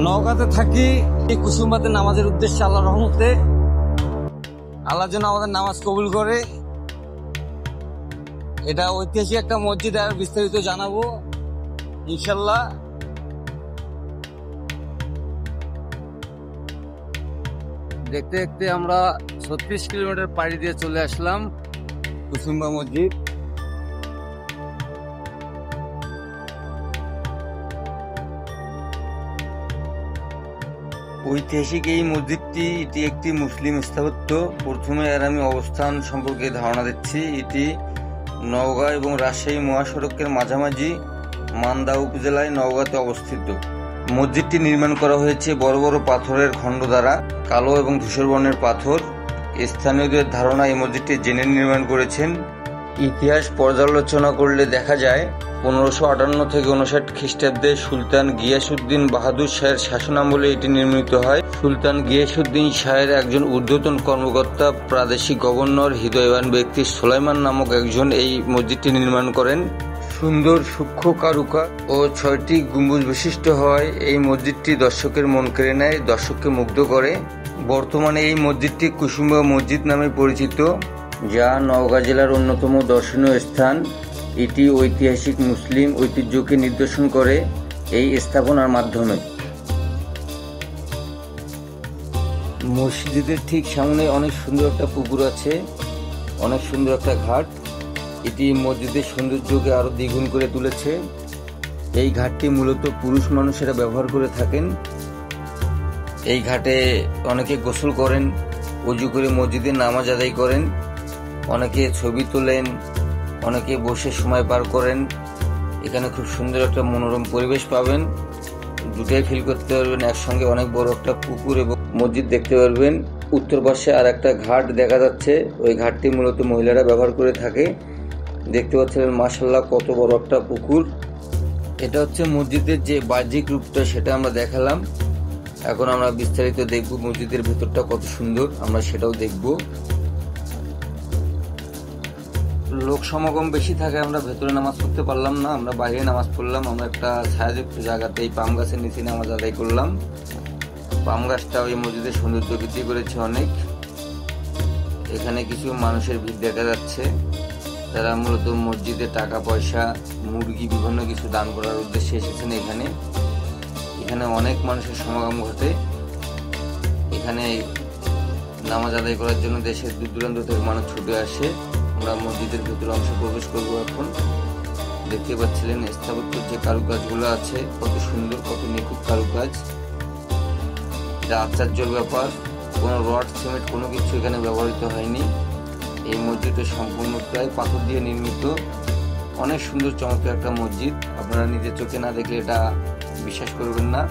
নওগাঁতে থাকি, এই কুসুমবাতে নামাজের উদ্দেশ্যে আল্লাহর রহমতে। আল্লাহ যেন আমাদের নামাজ কবুল করে। এটা ঐতিহাসিক একটা মসজিদ, আর বিস্তারিত জানাবো ইনশাল্লাহ। দেখতে দেখতে আমরা 36 কিলোমিটার পাড়ি দিয়ে চলে আসলাম কুসুম্বা মসজিদ। ঐতিহাসিক এই মসজিদটি, এটি একটি মুসলিম স্থাপত্য। প্রথমে এর আমি অবস্থান সম্পর্কে ধারণা দিচ্ছি। এটি নওগাঁ এবং রাজশাহী মহাসড়কের মাঝামাঝি মান্দা উপজেলায় নওগাঁতে অবস্থিত। মসজিদটি নির্মাণ করা হয়েছে বড় বড় পাথরের খণ্ড দ্বারা। কালো এবং ধূসর বর্ণের পাথর। স্থানীয়দের ধারণা এই মসজিদটি জেনে নির্মাণ করেছেন। ইতিহাস পর্যালোচনা করলে দেখা যায় 1558 থেকে 59 খ্রিস্টাব্দে সুলতান গিয়াসউদ্দিন বাহাদুর শাহের শাসনামলে এটি নির্মিত হয়। সুলতান গিয়াসউদ্দিন শাহের একজন ঊর্ধ্বতন কর্মকর্তা, প্রাদেশিক গভর্নর হৃদয়বান ব্যক্তি সুলাইমান নামক একজন এই মসজিদটি নির্মাণ করেন। সুন্দর সূক্ষ্ম কারুকাজ ও 6টি গম্বুজ বিশিষ্ট হওয়ায় এই মসজিদটি দর্শকের মন কেড়ে নেয়, দর্শককে মুগ্ধ করে। বর্তমানে এই মসজিদটি কুসুম্বা মসজিদ নামে পরিচিত, যা নওগাঁ জেলার অন্যতম দর্শনীয় স্থান। এটি ঐতিহাসিক মুসলিম ঐতিহ্যকে নিদর্শন করে এই স্থাপনার মাধ্যমে। মসজিদের ঠিক সামনে অনেক সুন্দর একটা পুকুর আছে, অনেক সুন্দর একটা ঘাট। এটি মসজিদের সৌন্দর্যকে আরো দ্বিগুণ করে তুলেছে। এই ঘাটটি মূলত পুরুষ মানুষেরা ব্যবহার করে থাকেন। এই ঘাটে অনেকে গোসল করেন, ওযু করে মসজিদে নামাজ আদায় করেন, অনেকে ছবি তোলেন, অনেকে বসে সময় পার করেন। এখানে খুব সুন্দর একটা মনোরম পরিবেশ পাবেন, দুটাই ফিল করতে পারবেন একসঙ্গে। অনেক বড় একটা পুকুর এবং মসজিদ দেখতে পারবেন। উত্তর পাশে আর একটা ঘাট দেখা যাচ্ছে, ওই ঘাটটি মূলত মহিলারা ব্যবহার করে থাকে। দেখতে পাচ্ছেন মাশাআল্লাহ কত বড় একটা পুকুর। এটা হচ্ছে মসজিদের যে বাহ্যিক রূপটা, সেটা আমরা দেখালাম। এখন আমরা বিস্তারিত দেখব মসজিদের ভেতরটা কত সুন্দর, আমরা সেটাও দেখব। লোক সমাগম বেশি থাকে, আমরা ভেতরে নামাজ পড়তে পারলাম না, আমরা বাইরে নামাজ পড়লাম। আমরা একটা ছায়াযুক্ত জায়গাতে এই পাম গাছের নিচে নামাজ আদায় করলাম। পাম গাছটাও এই মসজিদের সৌন্দর্য বৃদ্ধি করেছে অনেক। এখানে কিছু মানুষের ভিড় দেখা যাচ্ছে, যারা মূলত মসজিদে টাকা পয়সা, মুরগি, বিভিন্ন কিছু দান করার উদ্দেশ্যে এসেছেন। এখানে অনেক মানুষের সমাগম ঘটে। এখানে নামাজ আদায় করার জন্য দেশের দূর দূরান্ত থেকে মানুষ ছুটে আসে। আমরা মসজিদের ভিতরে অংশ প্রবেশ করব এখন। দেখতে পাচ্ছিলেন স্থাপত্যের যে কারুকাজগুলো আছে, কত সুন্দর, কত নিখুঁত কারুকাজ। এটা আশ্চর্যের ব্যাপার, কোনো রড সিমেন্ট কোনো কিছু এখানে ব্যবহৃত হয়নি। এই মসজিদটা সম্পূর্ণ প্রায় পাথর দিয়ে নির্মিত। অনেক সুন্দর চমৎকার একটা মসজিদ, আপনারা নিজের চোখে না দেখলে এটা বিশ্বাস করবেন না।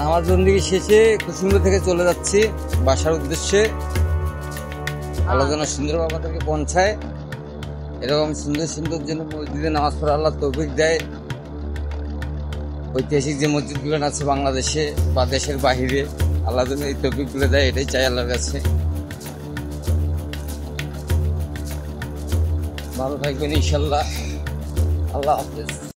নামাজ বন্দিগি শেষে কুসুম্বা থেকে চলে যাচ্ছি বাসার উদ্দেশ্যে। আল্লাহ যেন সুন্দর আমাদেরকে পৌঁছায়, এরকম সুন্দর সুন্দর যেন মসজিদে নামাজ পড়া আল্লাহ তৌফিক দেয়। ঐতিহাসিক যে মসজিদগুলো আছে বাংলাদেশে বা দেশের বাহিরে, আল্লাহ যেন এই তৌফিকগুলো দেয়, এটাই চাই আল্লাহর কাছে। ভালো থাকবেন ইনশাল্লাহ। আল্লাহ হাফেজ।